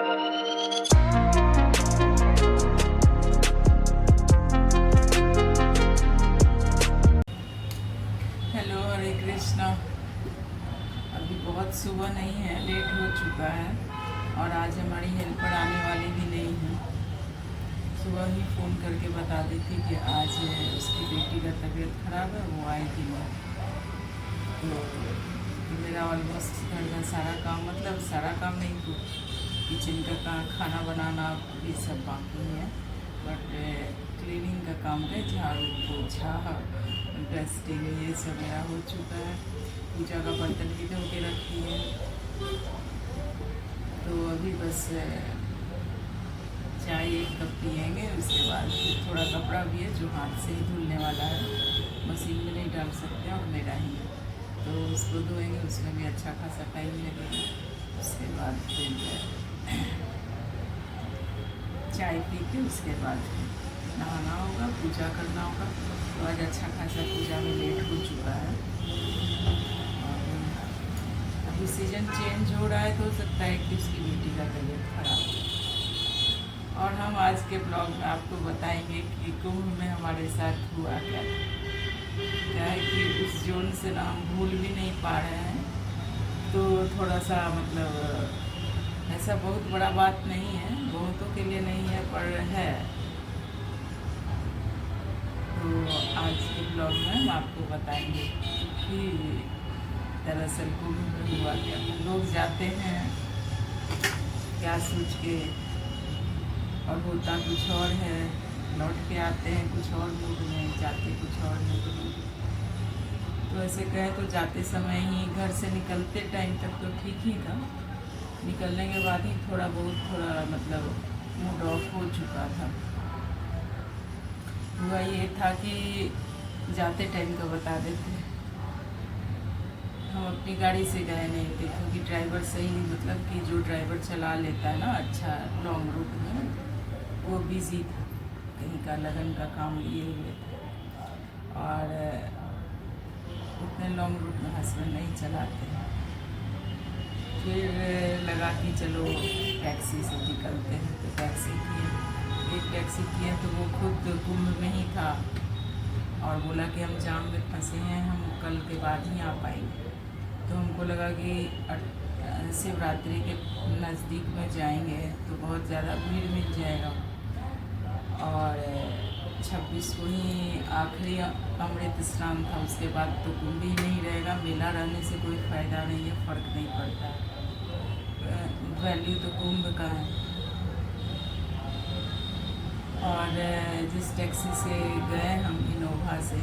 Hello, हरे कृष्णा। अभी बहुत सुबह नहीं है, लेट हो चुका है और आज हमारी हेल्पर आने वाली भी नहीं है। सुबह ही फ़ोन करके बता दी थी कि आज उसकी बेटी का तबीयत ख़राब है, वो आएगी नहीं। तो मेरा ऑलमोस्ट घर का सारा काम, मतलब सारा काम नहीं तो किचन का काम, खाना बनाना ये सब बाकी है, बट क्लीनिंग का काम है, झाड़ू पोछा डस्टिंग ये सब मेरा हो चुका है। पूजा का बर्तन भी धो के रखी है, तो अभी बस चाय एक कप पिएंगे, उसके बाद फिर थोड़ा कपड़ा भी है जो हाथ से ही धुलने वाला है, मशीन में नहीं डाल सकते और मेरा ही है, तो उसको धोएंगे, उसमें भी अच्छा खासा टाइम लगेगा। उसके बाद फिर चाय पी के उसके बाद नहाना होगा, पूजा करना होगा। तो आज अच्छा खासा पूजा में लेट हो चुका है और अभी सीज़न चेंज हो रहा है, तो हो सकता है कि उसकी बेटी का तबीयत खराब हो। और हम आज के ब्लॉग में आपको बताएंगे कि कुंभ में हमारे साथ हुआ क्या है कि उस जोन से ना हम भूल भी नहीं पा रहे हैं, तो थोड़ा सा मतलब ऐसा बहुत बड़ा बात नहीं है, बहुतों के लिए नहीं है पर है। तो आज के ब्लॉग में हम आपको बताएंगे कि दरअसल कुंभ में हुआ क्या। लोग जाते हैं क्या सोच के और होता कुछ और है, लौट के आते हैं कुछ और मूड में, जाते कुछ और मूड में। तो ऐसे कहें तो जाते समय ही, घर से निकलते टाइम तक तो ठीक ही था, निकलने के बाद ही थोड़ा मतलब मूड ऑफ हो चुका था। हुआ ये था कि जाते टाइम का बता देते, हम अपनी गाड़ी से गए नहीं थे क्योंकि ड्राइवर सही, मतलब कि जो ड्राइवर चला लेता है ना अच्छा लॉन्ग रूट में, वो बिज़ी था, कहीं का लगन का काम लिए हुए थे और उतने लॉन्ग रूट में हस्बैंड नहीं चलाते हैं। फिर लगा कि चलो टैक्सी से निकलते हैं, तो टैक्सी किए, एक टैक्सी किए तो वो खुद कुंभ में ही था और बोला कि हम जाम में फंसे हैं, हम कल के बाद ही आ पाएंगे। तो हमको लगा कि शिवरात्रि के नज़दीक में जाएंगे तो बहुत ज़्यादा भीड़ मिल जाएगा और 26 को ही आखिरी अमृत स्नान था, उसके बाद तो कुंभ ही नहीं रहेगा। मेला रहने से कोई फ़ायदा नहीं है, फ़र्क नहीं पड़ता, वैल्यू तो कुंभ का है। और जिस टैक्सी से गए हम, इनोवा से,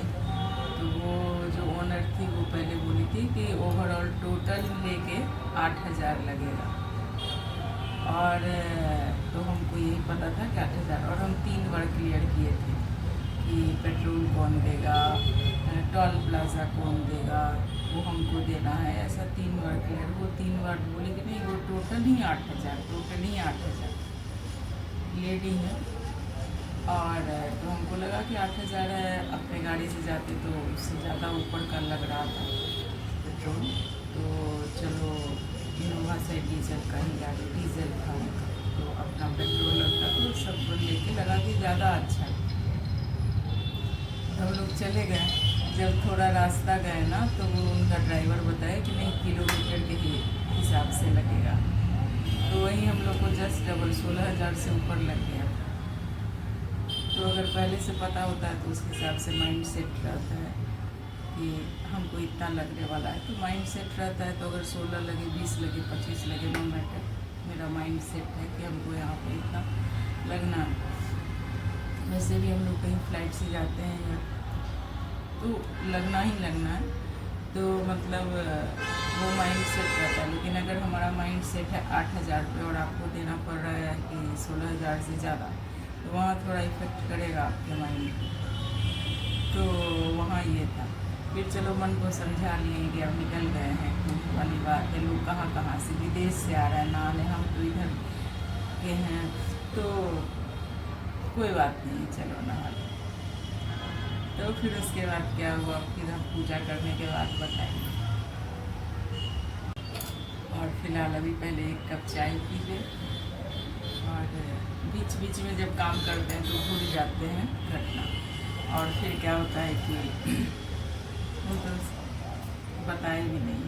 तो वो जो ओनर थी वो पहले बोली थी कि ओवरऑल टोटल लेके 8,000 लगेगा और तो हमको यही पता था कि 8,000, और हम 3 बार क्लियर किए थे कि पेट्रोल कौन देगा, टोल प्लाज़ा कौन देगा, वो हमको देना है, ऐसा 3 बार क्लियर। वो 3 बार बोली कि नहीं वो टोटल ही 8,000, टोटल ही 8,000 लेडी है। और तो हमको लगा कि 8,000 है, अपने गाड़ी से जाते तो उससे ज़्यादा ऊपर का लग रहा था पेट्रोल, तो चलो इनोवा से डीजल का ही, गाड़ी डीजल था तो अपना पेट्रोल लगता तो सब लेके लगा कि ज़्यादा अच्छा है। तो हम लोग चले गए, जब थोड़ा रास्ता गए ना तो वो उनका ड्राइवर बताया कि नहीं किलोमीटर के हिसाब से लगेगा, तो वही हम लोग को जस्ट डबल 16,000 से ऊपर लग गया। तो अगर पहले से पता होता है तो उस हिसाब से माइंड सेट रहता है कि हमको इतना लगने वाला है, तो माइंड सेट रहता है। तो अगर 16 लगे, 20 लगे, 25 लगे, नो मैटर, मेरा माइंड सेट है कि हमको यहाँ पे इतना लगना है। वैसे भी हम लोग कहीं फ़्लाइट से जाते हैं तो लगना ही लगना है, तो मतलब वो माइंड सेट रहता है। लेकिन अगर हमारा माइंड सेट है 8,000 पे और आपको देना पड़ रहा है कि 16,000 से ज़्यादा, तो वहाँ थोड़ा इफेक्ट करेगा आपके माइंड को। तो वहाँ ये था। फिर चलो मन को समझा लिए कि अब निकल गए हैं, कुंभ वाली बात है, लोग कहाँ कहाँ से विदेश से आ रहे हैं, ना आने, हम तो इधर के हैं, तो कोई बात नहीं, चलो नहा लो। तो फिर उसके बाद क्या हुआ, फिर हम पूजा करने के बाद बताएंगे। और फिलहाल अभी पहले एक कप चाय पी ले, बीच बीच में जब काम करते हैं तो भूल जाते हैं घटना, और फिर क्या होता है कि वो तो बताए भी नहीं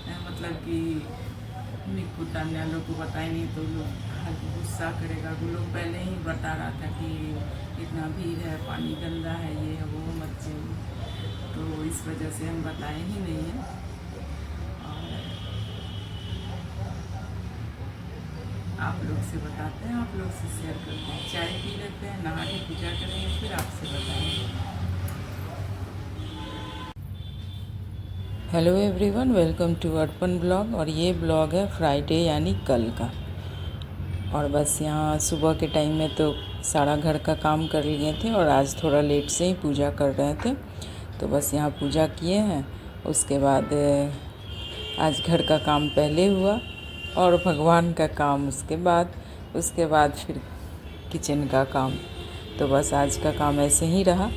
है, मतलब कि मिकुता अन्य लोग को बताए नहीं तो लोग गुस्सा करेगा। वो लोग पहले ही बता रहा था कि इतना भीड़ है, पानी गंदा है, ये है वो, मत जाइए, तो इस वजह से हम बताए ही नहीं है। और आप लोग से बताते हैं, आप लोग से शेयर करते हैं, चाय पी लेते हैं, नहा के पूजा करेंगे, फिर आपसे बताएंगे। Hello everyone, welcome to Arpan blog. और ये ब्लॉग है फ्राइडे यानी कल का। और बस यहाँ सुबह के टाइम में तो सारा घर का काम कर लिए थे और आज थोड़ा लेट से ही पूजा कर रहे थे, तो बस यहाँ पूजा किए हैं। उसके बाद आज घर का काम पहले हुआ और भगवान का काम उसके बाद फिर किचन का काम। तो बस आज का काम ऐसे ही रहा।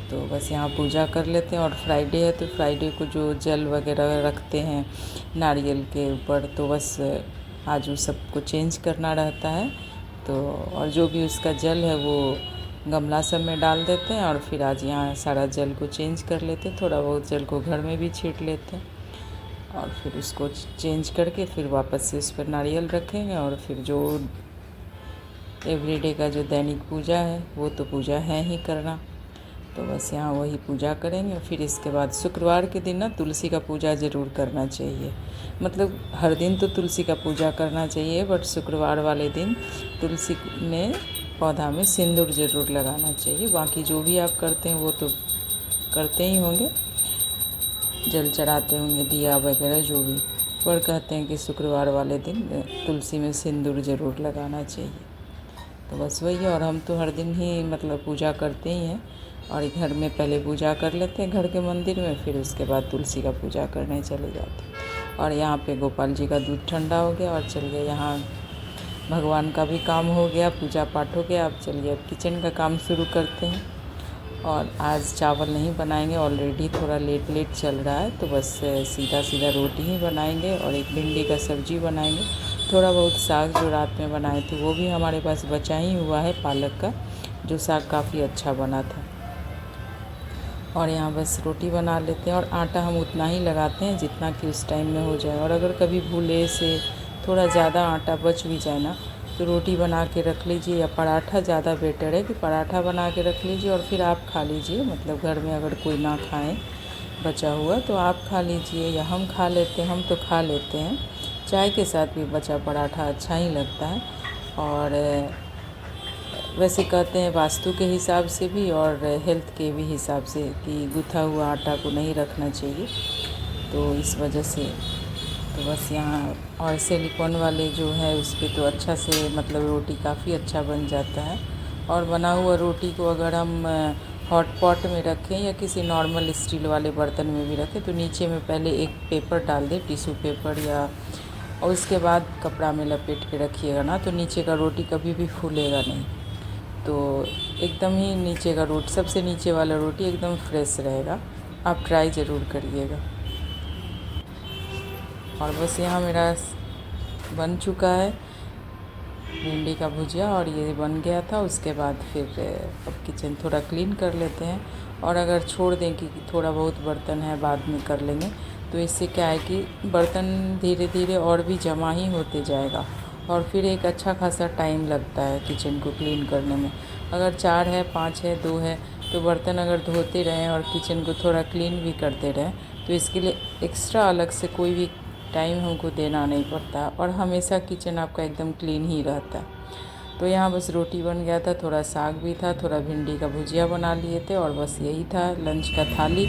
तो बस यहाँ पूजा कर लेते हैं। और फ्राइडे है तो फ्राइडे को जो जल वगैरह रखते हैं नारियल के ऊपर, तो बस आज वो सबको चेंज करना रहता है। तो और जो भी उसका जल है वो गमला सब में डाल देते हैं और फिर आज यहाँ सारा जल को चेंज कर लेते हैं। थोड़ा बहुत जल को घर में भी छींट लेते हैं और फिर उसको चेंज करके फिर वापस से उस पर नारियल रखेंगे। और फिर जो एवरीडे का जो दैनिक पूजा है वो तो पूजा है ही करना, तो बस यहाँ वही पूजा करेंगे। फिर इसके बाद शुक्रवार के दिन ना तुलसी का पूजा ज़रूर करना चाहिए। मतलब हर दिन तो तुलसी का पूजा करना चाहिए, बट शुक्रवार वाले दिन तुलसी में पौधा में सिंदूर ज़रूर लगाना चाहिए। बाकी जो भी आप करते हैं वो तो करते ही होंगे, जल चढ़ाते होंगे, दिया वगैरह जो भी, पर कहते हैं कि शुक्रवार वाले दिन तुलसी में सिंदूर ज़रूर लगाना चाहिए। तो बस वही है। और हम तो हर दिन ही मतलब पूजा करते ही हैं, और घर में पहले पूजा कर लेते हैं घर के मंदिर में, फिर उसके बाद तुलसी का पूजा करने चले जाते हैं। और यहाँ पे गोपाल जी का दूध ठंडा हो गया और चलिए यहाँ भगवान का भी काम हो गया, पूजा पाठ हो गया। अब चलिए अब किचन का काम शुरू करते हैं। और आज चावल नहीं बनाएंगे, ऑलरेडी थोड़ा लेट चल रहा है, तो बस सीधा रोटी ही बनाएंगे और एक भिंडी का सब्ज़ी बनाएंगे। थोड़ा बहुत साग जो रात में बनाए थे वो भी हमारे पास बचा ही हुआ है, पालक का, जो साग काफ़ी अच्छा बना था। और यहाँ बस रोटी बना लेते हैं। और आटा हम उतना ही लगाते हैं जितना कि उस टाइम में हो जाए। और अगर कभी भूले से थोड़ा ज़्यादा आटा बच भी जाए ना, तो रोटी बना के रख लीजिए, या पराठा ज़्यादा बेटर है कि पराठा बना के रख लीजिए और फिर आप खा लीजिए। मतलब घर में अगर कोई ना खाए बचा हुआ तो आप खा लीजिए, या हम खा लेते हैं, हम तो खा लेते हैं। चाय के साथ भी बचा पराठा अच्छा ही लगता है। और वैसे कहते हैं वास्तु के हिसाब से भी और हेल्थ के भी हिसाब से कि गुथा हुआ आटा को नहीं रखना चाहिए, तो इस वजह से तो बस यहाँ। और सिलिकॉन वाले जो है उस पर तो अच्छा से मतलब रोटी काफ़ी अच्छा बन जाता है। और बना हुआ रोटी को अगर हम हॉट पॉट में रखें या किसी नॉर्मल स्टील वाले बर्तन में भी रखें, तो नीचे में पहले एक पेपर डाल दें, टिश्यू पेपर, या और उसके बाद कपड़ा में लपेट के रखिएगा ना, तो नीचे का रोटी कभी भी फूलेगा नहीं। तो एकदम ही नीचे का रोटी, सबसे नीचे वाला रोटी एकदम फ्रेश रहेगा। आप ट्राई ज़रूर करिएगा। और बस यहाँ मेरा बन चुका है भिंडी का भुजिया, और ये बन गया था। उसके बाद फिर अब किचन थोड़ा क्लीन कर लेते हैं। और अगर छोड़ दें कि थोड़ा बहुत बर्तन है बाद में कर लेंगे, तो इससे क्या है कि बर्तन धीरे धीरे और भी जमा ही होते जाएगा, और फिर एक अच्छा खासा टाइम लगता है किचन को क्लीन करने में। अगर 4 है, 5 है, 2 है, तो बर्तन अगर धोते रहें और किचन को थोड़ा क्लीन भी करते रहें, तो इसके लिए एक्स्ट्रा अलग से कोई भी टाइम हमको देना नहीं पड़ता, और हमेशा किचन आपका एकदम क्लीन ही रहता है। तो यहाँ बस रोटी बन गया था, थोड़ा साग भी था, थोड़ा भिंडी का भुजिया बना लिए थे, और बस यही था लंच का थाली।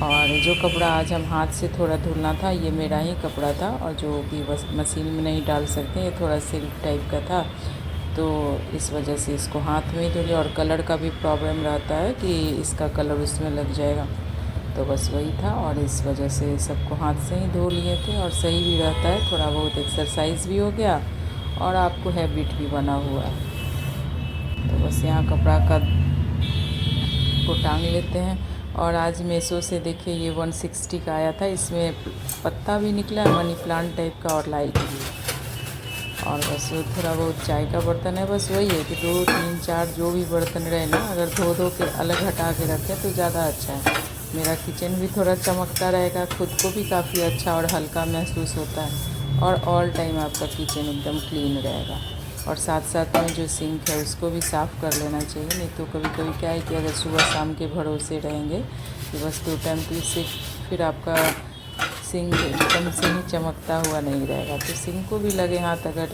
और जो कपड़ा आज हम हाथ से थोड़ा धुलना था, ये मेरा ही कपड़ा था, और जो भी बस मशीन में नहीं डाल सकते, ये थोड़ा सिल्क टाइप का था, तो इस वजह से इसको हाथ में ही धुले। और कलर का भी प्रॉब्लम रहता है कि इसका कलर उसमें लग जाएगा, तो बस वही था। और इस वजह से सबको हाथ से ही धो लिए थे, और सही भी रहता है, थोड़ा बहुत एक्सरसाइज भी हो गया और आपको हैबिट भी बना हुआ है। तो बस यहाँ कपड़ा को टांग लेते हैं। और आज मीशो से देखिए ये 160 का आया था, इसमें पत्ता भी निकला है मनी प्लांट टाइप का, और लाइट भी। और बस थोड़ा बहुत चाय का बर्तन है। बस वही है कि 2 3 4 जो भी बर्तन रहे ना, अगर धो धो के अलग हटा के रखें तो ज़्यादा अच्छा है। मेरा किचन भी थोड़ा चमकता रहेगा, खुद को भी काफ़ी अच्छा और हल्का महसूस होता है, और ऑल टाइम आपका किचन एकदम क्लीन रहेगा। और साथ साथ में जो सिंक है उसको भी साफ़ कर लेना चाहिए, नहीं तो कभी कभी क्या है कि अगर सुबह शाम के भरोसे रहेंगे कि बस 2 टाइम, तो इससे फिर आपका सिंक एकदम से ही चमकता हुआ नहीं रहेगा। तो सिंक को भी लगे हाथ अगर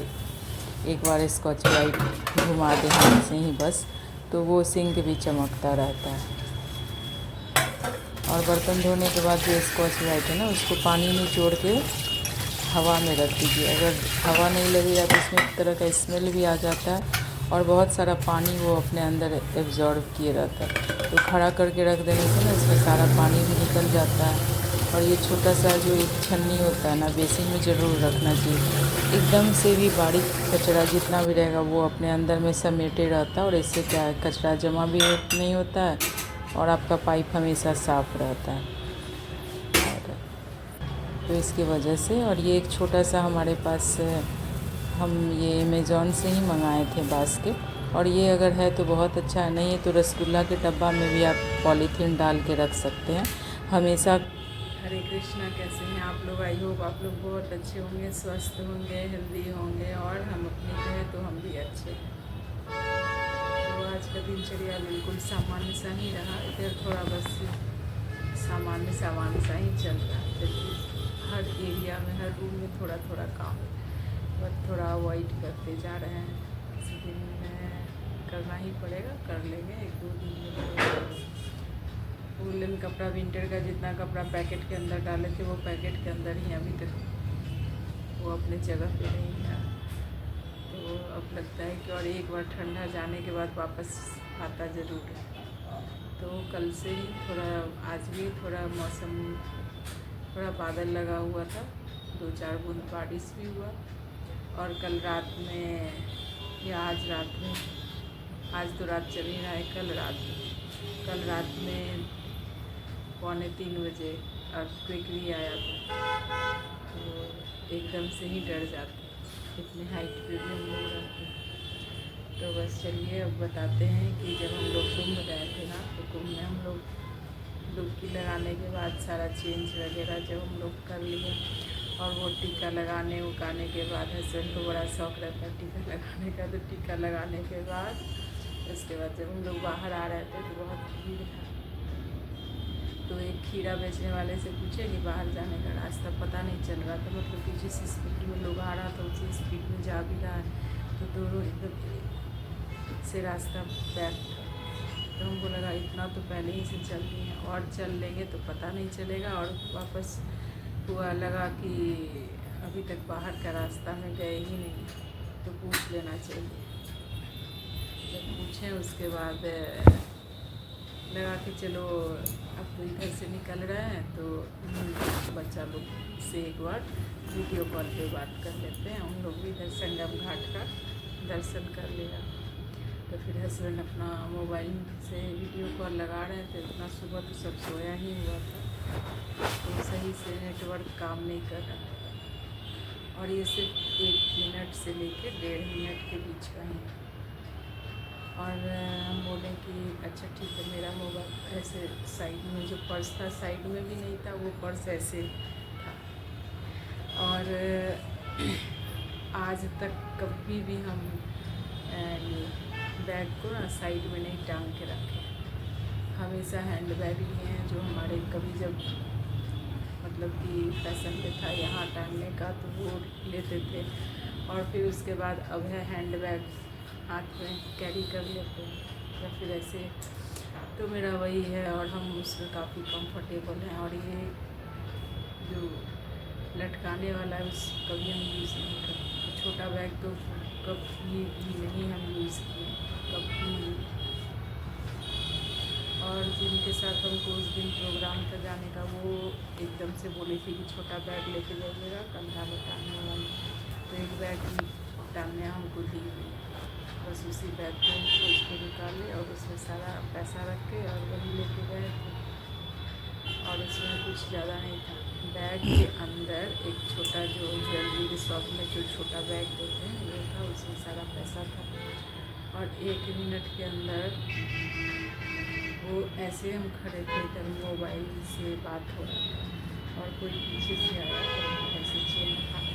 एक बार स्कॉच ब्राइट घुमा दें हाथ से ही बस, तो वो सिंक भी चमकता रहता है। और बर्तन धोने के बाद जो स्कॉच ब्राइट है ना, उसको पानी में निचोड़ के हवा में रख दीजिए। अगर हवा नहीं लगेगा तो इसमें एक तरह का स्मेल भी आ जाता है, और बहुत सारा पानी वो अपने अंदर एब्जॉर्ब किए रहता है। तो खड़ा करके रख देने से ना इसमें सारा पानी भी निकल जाता है। और ये छोटा सा जो एक छन्नी होता है ना, बेसिन में ज़रूर रखना चाहिए। एकदम से भी बारीक कचरा जितना भी रहेगा वो अपने अंदर में समेटे रहता है, और इससे क्या है, कचरा जमा भी नहीं होता है और आपका पाइप हमेशा साफ़ रहता है। तो इसकी वजह से, और ये एक छोटा सा हमारे पास, हम ये अमेज़ॉन से ही मंगाए थे बास्केट, और ये अगर है तो बहुत अच्छा है, नहीं है तो रसगुल्ला के डब्बा में भी आप पॉलीथीन डाल के रख सकते हैं हमेशा। हरे कृष्णा, कैसे हैं आप लोग? आई होप आप लोग बहुत अच्छे होंगे, स्वस्थ होंगे, हेल्दी होंगे, और हम अपनी कहें तो हम भी अच्छे हैं। तो आज का दिनचर्या बिल्कुल सामान्य सा ही रहा, इधर थोड़ा बस सामान्य सा ही चल रहा है। जबकि हर एरिया में, हर रूम में थोड़ा थोड़ा काम, बस थोड़ा अवॉइड करते जा रहे हैं। किसी दिन में करना ही पड़ेगा, कर लेंगे, 1-2 दिन में। वुलन कपड़ा, विंटर का जितना कपड़ा पैकेट के अंदर डाले थे वो पैकेट के अंदर ही अभी तक वो अपने जगह पे नहीं है। तो अब लगता है कि और एक बार ठंडा जाने के बाद वापस आता ज़रूर है। तो कल से ही थोड़ा, आज भी थोड़ा मौसम, थोड़ा बादल लगा हुआ था, 2-4 बूंद बारिश भी हुआ। और कल रात में, या आज रात में, आज तो रात चल ही रहा है, कल रात में 2:45 बजे अर्थक्वेक भी आया था। तो एकदम से ही डर जाते, इतने हाइट पे भी हम लोग रहते हैं। तो बस चलिए अब बताते हैं कि जब हम लोग कुंभ गए थे ना, तो कुंभ में हम लोग डुबकी लगाने के बाद सारा चेंज वगैरह जब हम लोग कर लिए, और वो टीका लगाने उगाने के बाद, हस्बैंड को बड़ा शौक़ रहता है टीका लगाने का, तो टीका लगाने के बाद उसके बाद जब हम लोग बाहर आ रहे थे तो बहुत भीड़ था। तो एक खीरा बेचने वाले से पूछे कि बाहर जाने का रास्ता पता नहीं चल रहा था, मतलब कि जिस स्पीड में लोग आ रहा था उसी स्पीड में जा भी रहा है, तो दोनों एकदम से रास्ता पैक था। तो हमको लगा इतना तो पहले ही से चल दिए हैं, और चल लेंगे तो पता नहीं चलेगा, और वापस हुआ लगा कि अभी तक बाहर का रास्ता में गए ही नहीं, तो पूछ लेना चाहिए। जब पूछें उसके बाद लगा कि चलो अब तो इधर से निकल रहे हैं, तो बच्चा लोग से एक बार वीडियो कॉल पे बात कर लेते हैं। उन लोग भी इधर संगम घाट का दर्शन कर लिया। तो फिर हस्बैंड अपना मोबाइल से वीडियो कॉल लगा रहे थे, इतना सुबह तो सब सोया ही हुआ था, तो सही से नेटवर्क काम नहीं कर रहा था। और ये सिर्फ 1 मिनट से लेकर 1.5 मिनट के बीच का ही। और हम बोले कि अच्छा ठीक है, मेरा मोबाइल ऐसे साइड में, जो पर्स था साइड में भी नहीं था, वो पर्स ऐसे था। और आज तक कभी भी हम ये बैग को ना साइड में नहीं टांग के रखे, हमेशा हैंड बैग लिए हैं, जो हमारे कभी जब मतलब कि फैशन पे था यहाँ टांगने का तो वो लेते थे, और फिर उसके बाद अब है हैंड बैग हाथ में कैरी कर लेते हैं, या फिर ऐसे। तो मेरा वही है, और हम उसमें काफ़ी कंफर्टेबल हैं। और ये जो लटकाने वाला है उस कभी हम यूज़ नहीं करते। छोटा बैग तो कभी भी नहीं हम यूज़ किए, कभी। और जिनके साथ हमको उस दिन प्रोग्राम था जाने का, वो एकदम से बोली थी कि छोटा बैग लेके जाइएगा, कंधा में टांगने वाला। तो एक बैग टांगने हमको दी हुई, बस उसी बैग को खोज के निकाले और उसमें सारा पैसा रख के और वही लेके गए थे। और उसमें कुछ ज़्यादा नहीं था, बैग के अंदर एक छोटा जो ज्वेलरी के शॉप में जो छोटा बैग देते हैं वो था, उसमें सारा पैसा था। और 1 मिनट के अंदर वो ऐसे हम खड़े थे तब मोबाइल से बात हो रहा था और कोई पीछे से आया और ऐसे चेन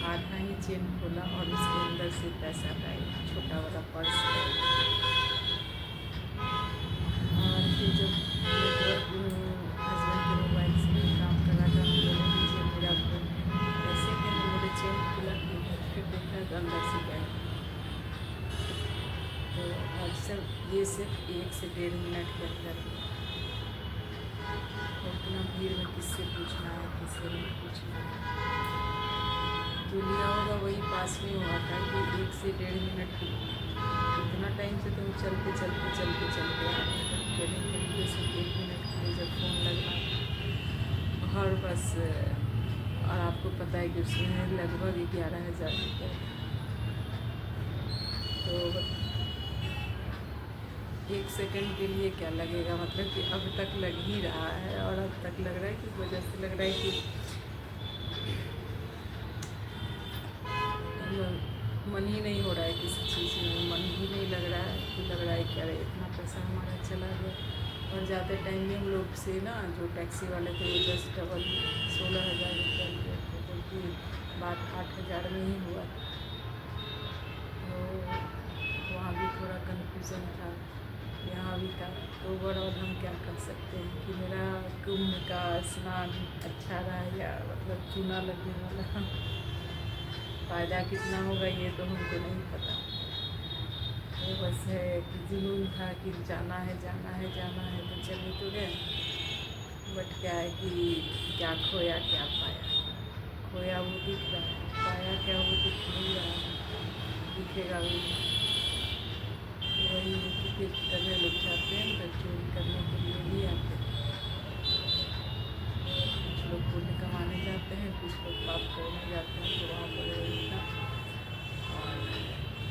आधा ही चेन खोला और उसके अंदर से पैसा गायब, छोटा वाला पर्स गायब। और फिर जब हस्बैंड के मोबाइल से भी काम कर रहा था, हम बोले दीजिए मेरा पैसे के लिए मेरे चेन खुला, फिर देखा तो अंदर से गायब। तो अक्सर ये सिर्फ 1 से 1.5 मिनट के अंदर हुआ। और इतना भीड़ में किससे पूछना है, किससे नहीं पूछना है। जो लिया होगा वही पास में हुआ था कि 1 से 1.5 मिनट की इतना टाइम से तुम चलते आ रहे हैं, कहने के लिए सिर्फ 1 मिनट के लिए जब फ़ोन लगा और बस। और आपको पता है कि उसमें लगभग 11,000 रुपये। तो 1 सेकंड के लिए क्या लगेगा, मतलब कि अब तक लग ही रहा है। और अब तक लग रहा है कि वजह से लग रहा है कि मन ही नहीं हो रहा है किसी चीज़ में, मन ही नहीं लग रहा है कि लग रहा है क्या रहे इतना पैसा हमारा चला गया। और जाते टाइम भी हम लोग से ना जो टैक्सी वाले थे वो जस्ट डबल 16,000 रुपये लिए थे, क्योंकि बात 8,000 में ही हुआ था। तो वहाँ भी थोड़ा कन्फ्यूज़न था, यहाँ भी था। तो ओवरऑल हम क्या कर सकते हैं कि मेरा कुंभ का स्नान अच्छा रहा या मतलब चूना लगने वाला, फ़ायदा कितना होगा ये तो हमको नहीं पता। तो बस है कि जुनून था कि जाना है तो चले तो गए। बट क्या है कि क्या खोया क्या पाया। खोया वो दिख रहा है, पाया क्या वो दिख नहीं रहा है, दिखेगा भी वही। टिकट करने लोग जाते हैं तो चोरी करने के लिए भी आते हैं। कुछ लोग पुण्य कमाने जाते हैं, कुछ लोग पाप करने जाते हैं। तो वहाँ पर वही था और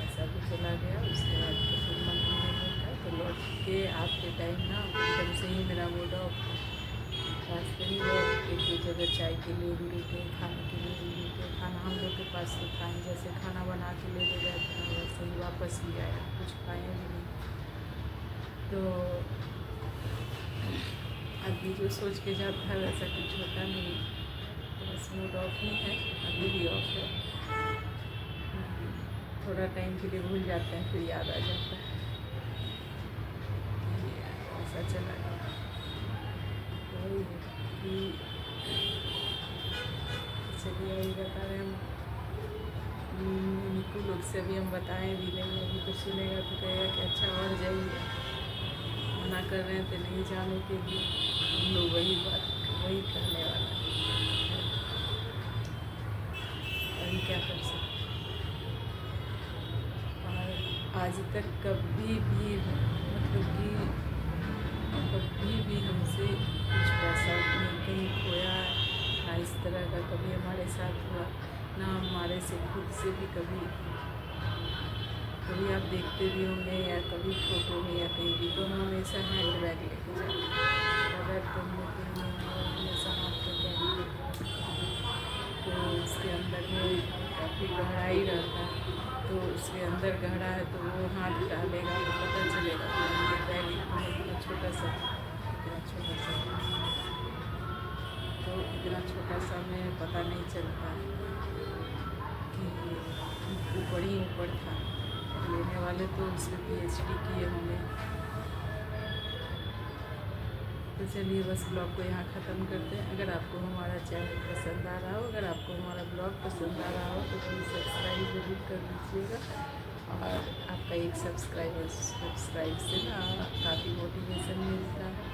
ऐसा भी चला गया। उसके बाद तो फिर मन नहीं होता, तो लौट के आते टाइम ना एकदम से ही मेरा मूड ऑफ था। रास्ते ही वो एक जगह चाय के लिए भी रुके, खाने के लिए भी रुके। खाना हम लोग के पास तो खाएँ, जैसे खाना बना के ले गए थे वैसे ही वापस भी आया, कुछ खाए भी नहीं। तो अभी जो सोच के जाता है वैसा कुछ होता नहीं। तो बस मूड ऑफ ही है, अभी भी ऑफ है। थोड़ा टाइम के लिए भूल जाते हैं, फिर याद आ जाता है कि ऐसा चला गया। वही है कि चलिए वही बता रहे हम निकू लोग से भी हम बताएं भी नहीं। अभी तो सुनेगा तो कहेगा कि अच्छा और जाइए, मना कर रहे थे नहीं जाने के लिए। हम लोग वही करने वाला है। अभी क्या कर सकते। और आज तक कभी भी मतलब कि कभी भी हमसे कुछ पैसा नहीं कहीं खोया, ना इस तरह का कभी हमारे साथ हुआ, ना हमारे से खुद से भी कभी आप देखते भी होंगे या कभी फोटो में या कहीं भी, तो हम हमेशा हैंड बैग लेके जाते हैं। अगर तुम हमेशा हाथ में कैरी लेके, तो उसके अंदर में काफ़ी गहरा ही रहता है। तो उसके अंदर गहरा है तो वो हाथ डालेगा तो पता चलेगा। तो बैग इतना छोटा सा तो इतना छोटा सा में पता नहीं चलता कि ऊपर ही ऊपर था। लेने वाले तो उसमें PhD किए होंगे। तो चलिए बस ब्लॉग को यहाँ ख़त्म करते हैं। अगर आपको हमारा चैनल पसंद आ रहा हो, अगर आपको हमारा ब्लॉग पसंद आ रहा हो तो प्लीज़ सब्सक्राइब ज़रूर कर लीजिएगा। और आपका एक सब्सक्राइब से ना काफ़ी मोटिवेशन मिलता है।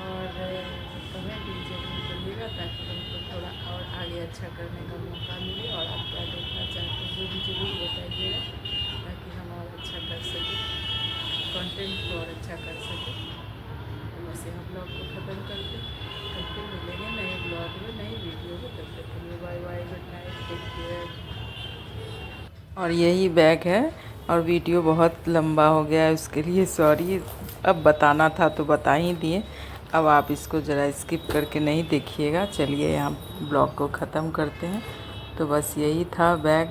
और कमेंट भी जरूर करिएगा ताकि हमको थोड़ा और आगे अच्छा करने का मौका मिले। और आप क्या देखना चाहते हैं वो भी जरूर बताइएगा ताकि हम और अच्छा कर सकें, कंटेंट को और अच्छा कर सकें। तो वैसे हम ब्लॉग को ख़त्म करते हैं, फिर मिलेंगे नए ब्लॉग में, नई वीडियो में। तब तक के लिए bye bye, good night, take care. और यही बैग है और वीडियो बहुत लंबा हो गया है, उसके लिए सॉरी। अब बताना था तो बता ही दिए। अब आप इसको ज़रा स्किप करके नहीं देखिएगा। चलिए यहाँ ब्लॉग को ख़त्म करते हैं। तो बस यही था बैग